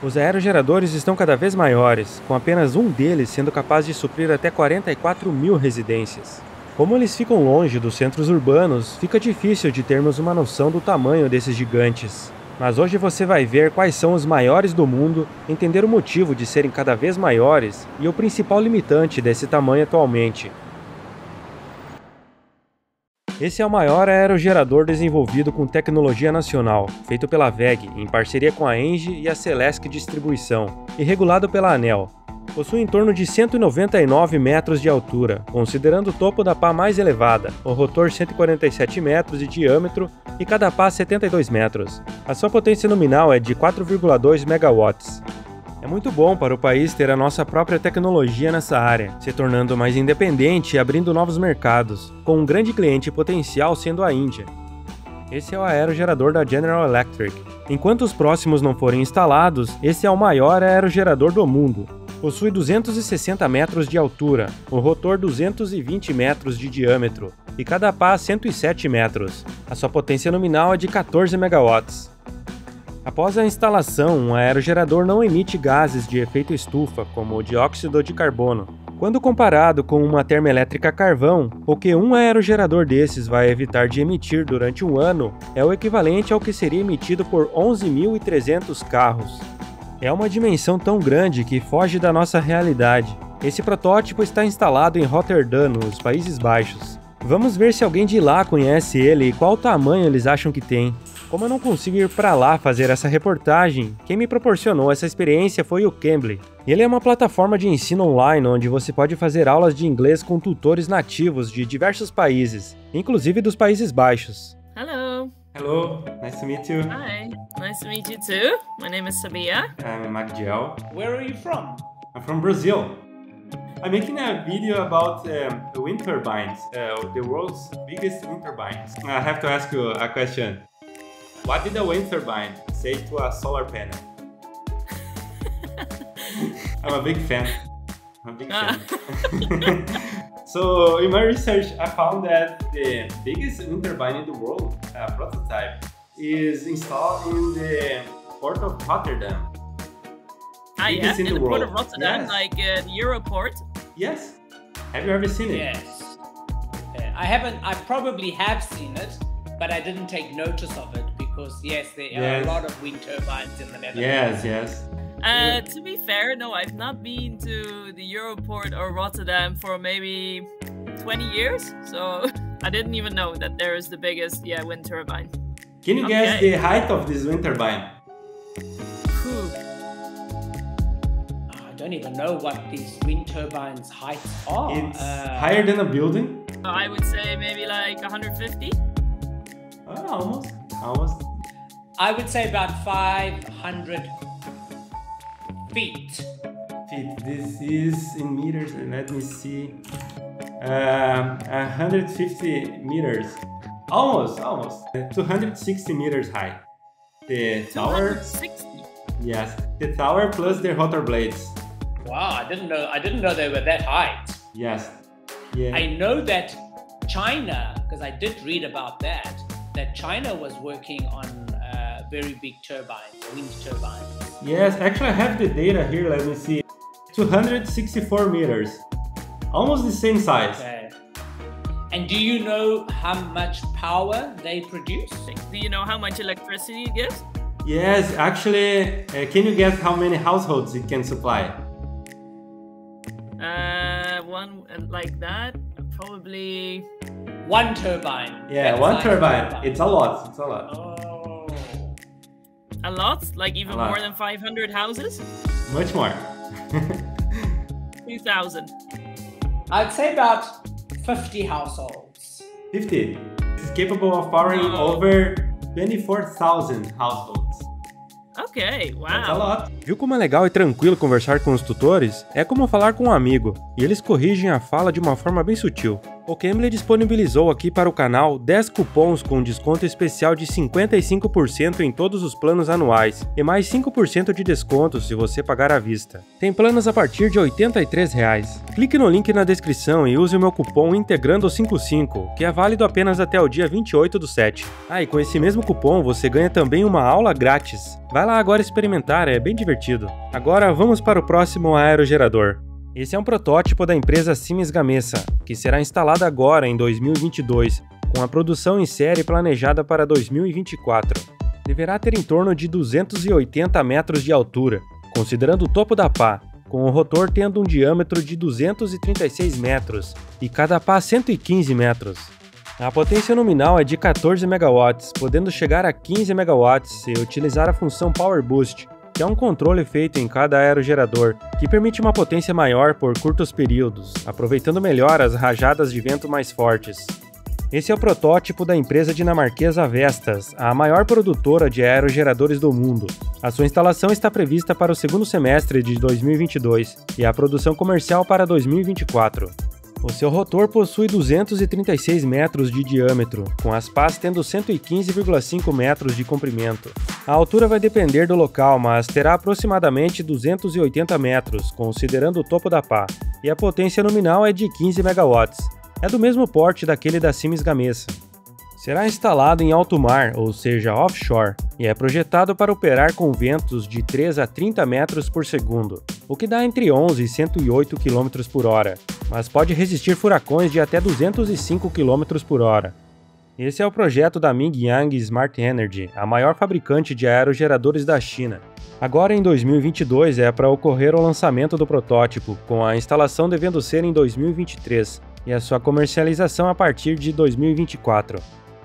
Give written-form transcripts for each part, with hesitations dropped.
Os aerogeradores estão cada vez maiores, com apenas um deles sendo capaz de suprir até 44 mil residências. Como eles ficam longe dos centros urbanos, fica difícil de termos uma noção do tamanho desses gigantes. Mas hoje você vai ver quais são os maiores do mundo, entender o motivo de serem cada vez maiores e o principal limitante desse tamanho atualmente. Esse é o maior aerogerador desenvolvido com tecnologia nacional, feito pela WEG, em parceria com a ENGIE e a Celesc Distribuição, e regulado pela ANEEL. Possui em torno de 199 metros de altura, considerando o topo da pá mais elevada, o rotor 147 metros de diâmetro e cada pá 72 metros. A sua potência nominal é de 4,2 megawatts. É muito bom para o país ter a nossa própria tecnologia nessa área, se tornando mais independente e abrindo novos mercados, com um grande cliente potencial sendo a Índia. Esse é o aerogerador da General Electric. Enquanto os próximos não forem instalados, esse é o maior aerogerador do mundo. Possui 260 metros de altura, o rotor 220 metros de diâmetro e cada pá 107 metros. A sua potência nominal é de 14 megawatts. Após a instalação, um aerogerador não emite gases de efeito estufa, como o dióxido de carbono. Quando comparado com uma termoelétrica a carvão, o que um aerogerador desses vai evitar de emitir durante um ano é o equivalente ao que seria emitido por 11.300 carros. É uma dimensão tão grande que foge da nossa realidade. Esse protótipo está instalado em Rotterdam, nos Países Baixos. Vamos ver se alguém de lá conhece ele e qual tamanho eles acham que tem. Como eu não consigo ir para lá fazer essa reportagem, quem me proporcionou essa experiência foi o Cambly. Ele é uma plataforma de ensino online onde você pode fazer aulas de inglês com tutores nativos de diversos países, inclusive dos Países Baixos. Hello. Hello, nice to meet you. Hi. Nice to meet you too. My name is Sabia. I'm Magdiel. Where are you from? I'm from Brazil. I'm making a video about wind turbines, the world's biggest wind turbines. I have to ask you a question. What did a wind turbine say to a solar panel? I'm a big fan. So in my research, I found that the biggest wind turbine in the world, prototype, is installed in the port of Rotterdam. Yeah, in the port of Rotterdam, yes. like the Europort. Yes. Have you ever seen it? Yes. I probably have seen it, but I didn't take notice of it because, yes, there are a lot of wind turbines in the Netherlands. Yes. To be fair, no, I've not been to the Europort or Rotterdam for maybe 20 years, so I didn't even know that there is the biggest wind turbine. Can you guess the height of this wind turbine? I don't even know what these wind turbines' heights are. It's higher than a building. I would say maybe like 150. Almost. I would say about 500 feet. This is in meters. Let me see. 150 meters. Almost. 260 meters high. The tower. 260. Yes, the tower plus the rotor blades. Wow, I didn't know they were that height. Yes. Yeah. I know that China, because I did read about that China was working on very big turbines, wind turbines. Yes, actually I have the data here, let me see. 264 meters. Almost the same size. Okay. And do you know how much power they produce? Do you know how much electricity it gives? Yes, actually, can you guess how many households it can supply? One like that, probably... One turbine. Yeah, one turbine. It's a lot. Oh. A lot? Like even more than 500 houses? Much more. 2,000. I'd say about 50 households. 50. It's capable of powering over 24,000 households. Ok, wow. That's a lot. Viu como é legal e tranquilo conversar com os tutores? É como falar com um amigo, e eles corrigem a fala de uma forma bem sutil. O Cambly disponibilizou aqui para o canal 10 cupons com desconto especial de 55% em todos os planos anuais e mais 5% de desconto se você pagar à vista. Tem planos a partir de R$ 83. Clique no link na descrição e use o meu cupom Integrando55, que é válido apenas até o dia 28/7. E com esse mesmo cupom você ganha também uma aula grátis. Vai lá agora experimentar, é bem divertido. Agora vamos para o próximo aerogerador. Esse é um protótipo da empresa Siemens Gamesa, que será instalado agora em 2022, com a produção em série planejada para 2024. Deverá ter em torno de 280 metros de altura, considerando o topo da pá, com o rotor tendo um diâmetro de 236 metros e cada pá 115 metros. A potência nominal é de 14 MW, podendo chegar a 15 MW se utilizar a função Power Boost, que é um controle feito em cada aerogerador, que permite uma potência maior por curtos períodos, aproveitando melhor as rajadas de vento mais fortes. Esse é o protótipo da empresa dinamarquesa Vestas, a maior produtora de aerogeradores do mundo. A sua instalação está prevista para o segundo semestre de 2022 e a produção comercial para 2024. O seu rotor possui 236 metros de diâmetro, com as pás tendo 115,5 metros de comprimento. A altura vai depender do local, mas terá aproximadamente 280 metros, considerando o topo da pá, e a potência nominal é de 15 MW. É do mesmo porte daquele da Siemens Gamesa. Será instalado em alto mar, ou seja, offshore, e é projetado para operar com ventos de 3 a 30 metros por segundo, o que dá entre 11 e 108 km por hora, mas pode resistir furacões de até 205 km por hora. Esse é o projeto da Mingyang Smart Energy, a maior fabricante de aerogeradores da China. Agora em 2022 é para ocorrer o lançamento do protótipo, com a instalação devendo ser em 2023 e a sua comercialização a partir de 2024.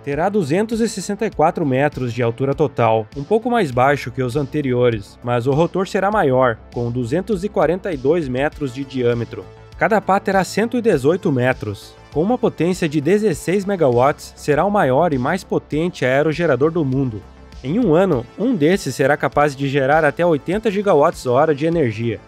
Terá 264 metros de altura total, um pouco mais baixo que os anteriores, mas o rotor será maior, com 242 metros de diâmetro. Cada pá terá 118 metros. Com uma potência de 16 MW, será o maior e mais potente aerogerador do mundo. Em um ano, um desses será capaz de gerar até 80 GWh de energia.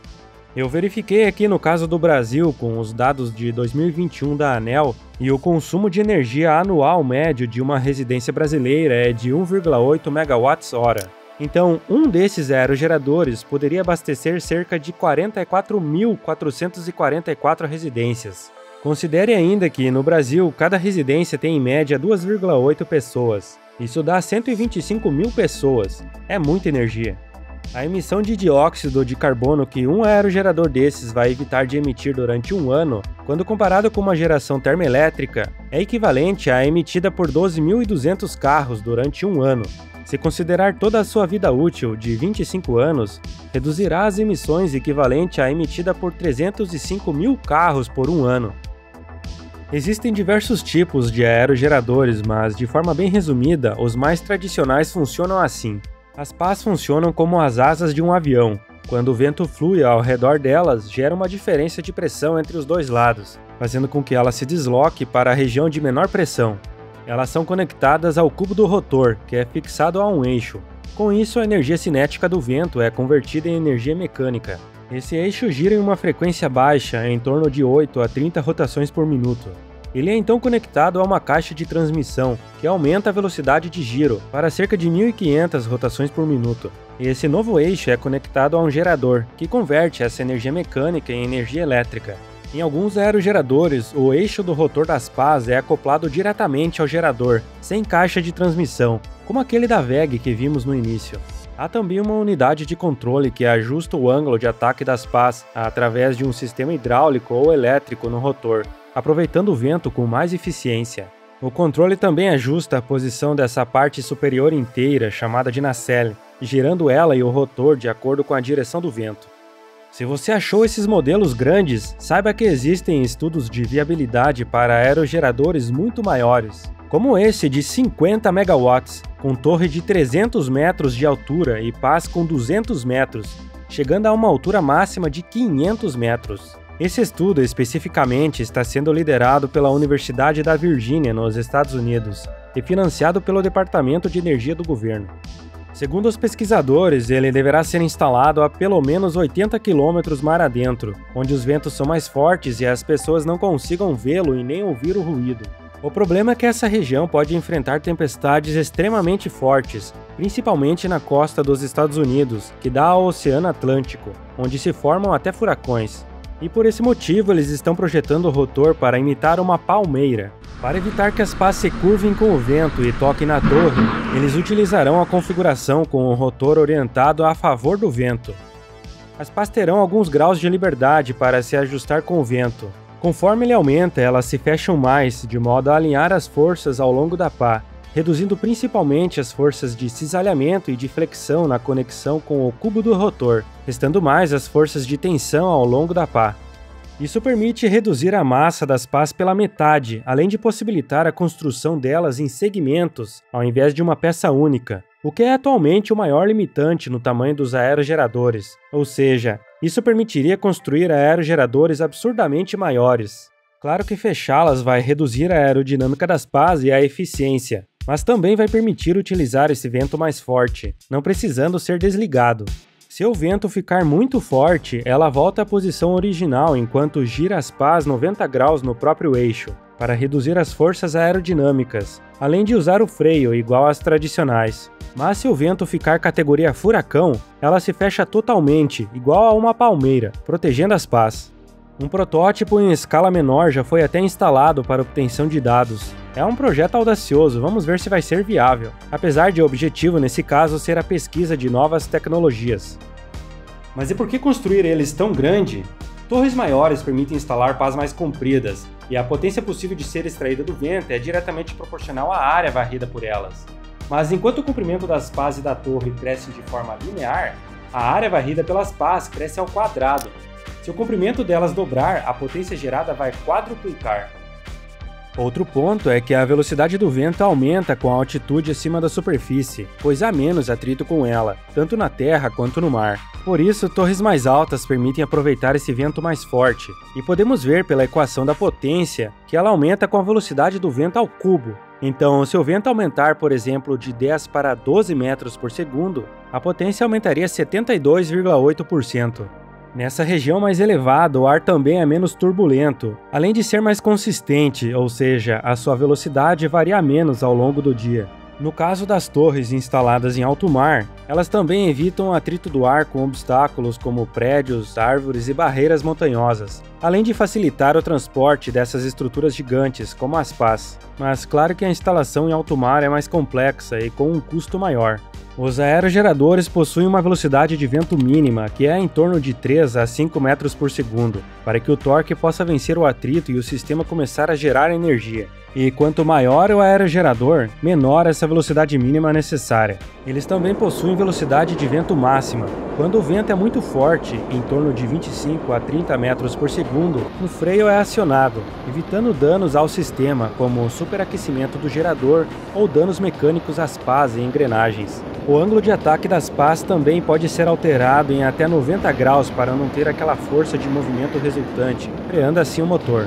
Eu verifiquei aqui no caso do Brasil com os dados de 2021 da ANEEL e o consumo de energia anual médio de uma residência brasileira é de 1,8 MWh. Então, um desses aerogeradores poderia abastecer cerca de 44.444 residências. Considere ainda que no Brasil cada residência tem em média 2,8 pessoas. Isso dá 125 mil pessoas. É muita energia. A emissão de dióxido de carbono que um aerogerador desses vai evitar de emitir durante um ano, quando comparado com uma geração termoelétrica, é equivalente à emitida por 12.200 carros durante um ano. Se considerar toda a sua vida útil de 25 anos, reduzirá as emissões equivalente à emitida por 305 mil carros por um ano. Existem diversos tipos de aerogeradores, mas de forma bem resumida, os mais tradicionais funcionam assim. As pás funcionam como as asas de um avião. Quando o vento flui ao redor delas, gera uma diferença de pressão entre os dois lados, fazendo com que ela se desloque para a região de menor pressão. Elas são conectadas ao cubo do rotor, que é fixado a um eixo. Com isso, a energia cinética do vento é convertida em energia mecânica. Esse eixo gira em uma frequência baixa, em torno de 8 a 30 rotações por minuto. Ele é então conectado a uma caixa de transmissão, que aumenta a velocidade de giro para cerca de 1.500 rotações por minuto. E esse novo eixo é conectado a um gerador, que converte essa energia mecânica em energia elétrica. Em alguns aerogeradores, o eixo do rotor das pás é acoplado diretamente ao gerador, sem caixa de transmissão, como aquele da VEG que vimos no início. Há também uma unidade de controle que ajusta o ângulo de ataque das pás através de um sistema hidráulico ou elétrico no rotor, aproveitando o vento com mais eficiência. O controle também ajusta a posição dessa parte superior inteira, chamada de nacelle, girando ela e o rotor de acordo com a direção do vento. Se você achou esses modelos grandes, saiba que existem estudos de viabilidade para aerogeradores muito maiores, como esse de 50 MW, com torre de 300 metros de altura e pás com 200 metros, chegando a uma altura máxima de 500 metros. Esse estudo especificamente está sendo liderado pela Universidade da Virgínia, nos Estados Unidos, e financiado pelo Departamento de Energia do governo. Segundo os pesquisadores, ele deverá ser instalado a pelo menos 80 km mar adentro, onde os ventos são mais fortes e as pessoas não consigam vê-lo e nem ouvir o ruído. O problema é que essa região pode enfrentar tempestades extremamente fortes, principalmente na costa dos Estados Unidos, que dá ao Oceano Atlântico, onde se formam até furacões. E por esse motivo eles estão projetando o rotor para imitar uma palmeira. Para evitar que as pás se curvem com o vento e toquem na torre, eles utilizarão a configuração com o rotor orientado a favor do vento. As pás terão alguns graus de liberdade para se ajustar com o vento. Conforme ele aumenta, elas se fecham mais, de modo a alinhar as forças ao longo da pá, reduzindo principalmente as forças de cisalhamento e de flexão na conexão com o cubo do rotor, restando mais as forças de tensão ao longo da pá. Isso permite reduzir a massa das pás pela metade, além de possibilitar a construção delas em segmentos, ao invés de uma peça única, o que é atualmente o maior limitante no tamanho dos aerogeradores, ou seja, isso permitiria construir aerogeradores absurdamente maiores. Claro que fechá-las vai reduzir a aerodinâmica das pás e a eficiência, mas também vai permitir utilizar esse vento mais forte, não precisando ser desligado. Se o vento ficar muito forte, ela volta à posição original enquanto gira as pás 90 graus no próprio eixo, para reduzir as forças aerodinâmicas, além de usar o freio igual às tradicionais. Mas se o vento ficar categoria furacão, ela se fecha totalmente, igual a uma palmeira, protegendo as pás. Um protótipo em escala menor já foi até instalado para obtenção de dados. É um projeto audacioso, vamos ver se vai ser viável, apesar de o objetivo nesse caso ser a pesquisa de novas tecnologias. Mas e por que construir eles tão grande? Torres maiores permitem instalar pás mais compridas, e a potência possível de ser extraída do vento é diretamente proporcional à área varrida por elas. Mas enquanto o comprimento das pás e da torre cresce de forma linear, a área varrida pelas pás cresce ao quadrado. Se o comprimento delas dobrar, a potência gerada vai quadruplicar. Outro ponto é que a velocidade do vento aumenta com a altitude acima da superfície, pois há menos atrito com ela, tanto na terra quanto no mar. Por isso, torres mais altas permitem aproveitar esse vento mais forte, e podemos ver pela equação da potência que ela aumenta com a velocidade do vento ao cubo. Então, se o vento aumentar, por exemplo, de 10 para 12 metros por segundo, a potência aumentaria 72,8%. Nessa região mais elevada, o ar também é menos turbulento, além de ser mais consistente, ou seja, a sua velocidade varia menos ao longo do dia. No caso das torres instaladas em alto mar, elas também evitam o atrito do ar com obstáculos como prédios, árvores e barreiras montanhosas, além de facilitar o transporte dessas estruturas gigantes, como as pás. Mas claro que a instalação em alto mar é mais complexa e com um custo maior. Os aerogeradores possuem uma velocidade de vento mínima, que é em torno de 3 a 5 metros por segundo, para que o torque possa vencer o atrito e o sistema começar a gerar energia. E quanto maior o aerogerador, menor essa velocidade mínima necessária. Eles também possuem velocidade de vento máxima. Quando o vento é muito forte, em torno de 25 a 30 metros por segundo, o freio é acionado, evitando danos ao sistema, como o superaquecimento do gerador ou danos mecânicos às pás e engrenagens. O ângulo de ataque das pás também pode ser alterado em até 90 graus para não ter aquela força de movimento resultante, freando assim o motor.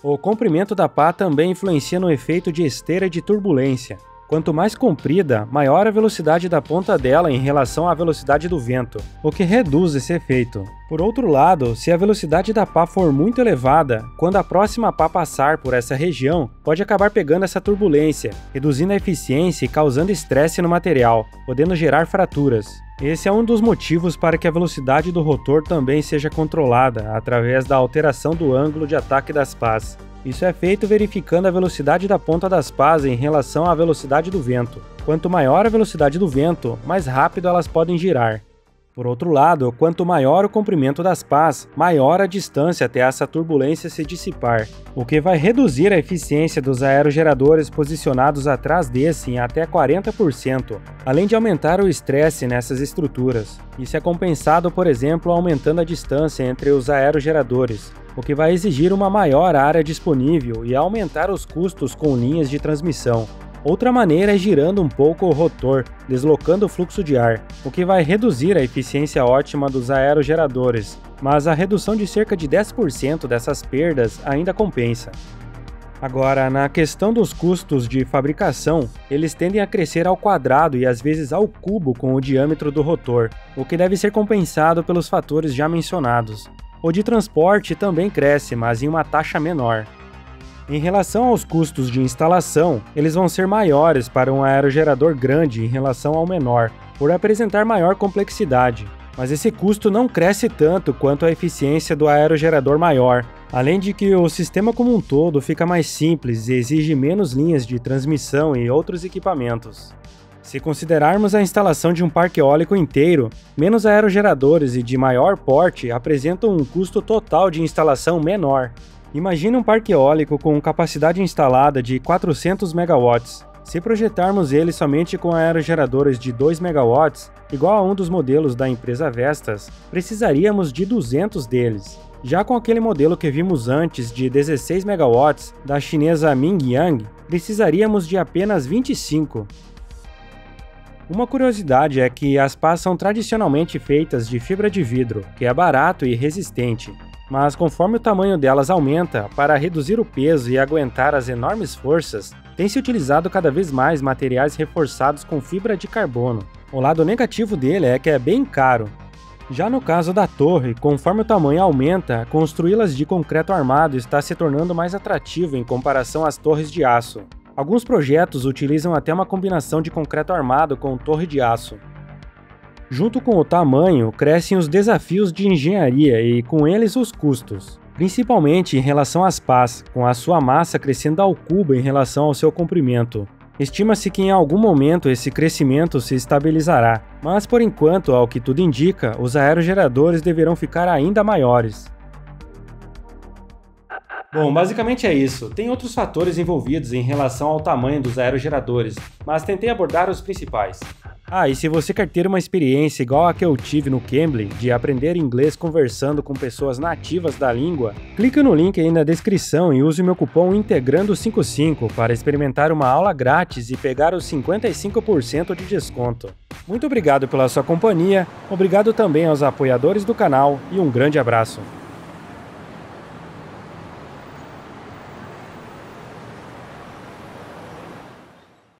O comprimento da pá também influencia no efeito de esteira e de turbulência. Quanto mais comprida, maior a velocidade da ponta dela em relação à velocidade do vento, o que reduz esse efeito. Por outro lado, se a velocidade da pá for muito elevada, quando a próxima pá passar por essa região, pode acabar pegando essa turbulência, reduzindo a eficiência e causando estresse no material, podendo gerar fraturas. Esse é um dos motivos para que a velocidade do rotor também seja controlada, através da alteração do ângulo de ataque das pás. Isso é feito verificando a velocidade da ponta das pás em relação à velocidade do vento. Quanto maior a velocidade do vento, mais rápido elas podem girar. Por outro lado, quanto maior o comprimento das pás, maior a distância até essa turbulência se dissipar, o que vai reduzir a eficiência dos aerogeradores posicionados atrás desse em até 40%, além de aumentar o estresse nessas estruturas. Isso é compensado, por exemplo, aumentando a distância entre os aerogeradores, o que vai exigir uma maior área disponível e aumentar os custos com linhas de transmissão. Outra maneira é girando um pouco o rotor, deslocando o fluxo de ar, o que vai reduzir a eficiência ótima dos aerogeradores, mas a redução de cerca de 10% dessas perdas ainda compensa. Agora, na questão dos custos de fabricação, eles tendem a crescer ao quadrado e às vezes ao cubo com o diâmetro do rotor, o que deve ser compensado pelos fatores já mencionados. O de transporte também cresce, mas em uma taxa menor. Em relação aos custos de instalação, eles vão ser maiores para um aerogerador grande em relação ao menor, por apresentar maior complexidade. Mas esse custo não cresce tanto quanto a eficiência do aerogerador maior, além de que o sistema como um todo fica mais simples e exige menos linhas de transmissão e outros equipamentos. Se considerarmos a instalação de um parque eólico inteiro, menos aerogeradores e de maior porte apresentam um custo total de instalação menor. Imagine um parque eólico com capacidade instalada de 400 MW. Se projetarmos ele somente com aerogeradores de 2 MW, igual a um dos modelos da empresa Vestas, precisaríamos de 200 deles. Já com aquele modelo que vimos antes de 16 MW da chinesa Mingyang, precisaríamos de apenas 25. Uma curiosidade é que as pás são tradicionalmente feitas de fibra de vidro, que é barato e resistente. Mas conforme o tamanho delas aumenta, para reduzir o peso e aguentar as enormes forças, tem-se utilizado cada vez mais materiais reforçados com fibra de carbono. O lado negativo dele é que é bem caro. Já no caso da torre, conforme o tamanho aumenta, construí-las de concreto armado está se tornando mais atrativo em comparação às torres de aço. Alguns projetos utilizam até uma combinação de concreto armado com torre de aço. Junto com o tamanho, crescem os desafios de engenharia e, com eles, os custos. Principalmente em relação às pás, com a sua massa crescendo ao cubo em relação ao seu comprimento. Estima-se que em algum momento esse crescimento se estabilizará, mas por enquanto, ao que tudo indica, os aerogeradores deverão ficar ainda maiores. Bom, basicamente é isso. Tem outros fatores envolvidos em relação ao tamanho dos aerogeradores, mas tentei abordar os principais. E se você quer ter uma experiência igual a que eu tive no Cambly, de aprender inglês conversando com pessoas nativas da língua, clique no link aí na descrição e use o meu cupom INTEGRANDO55 para experimentar uma aula grátis e pegar os 55% de desconto. Muito obrigado pela sua companhia, obrigado também aos apoiadores do canal e um grande abraço.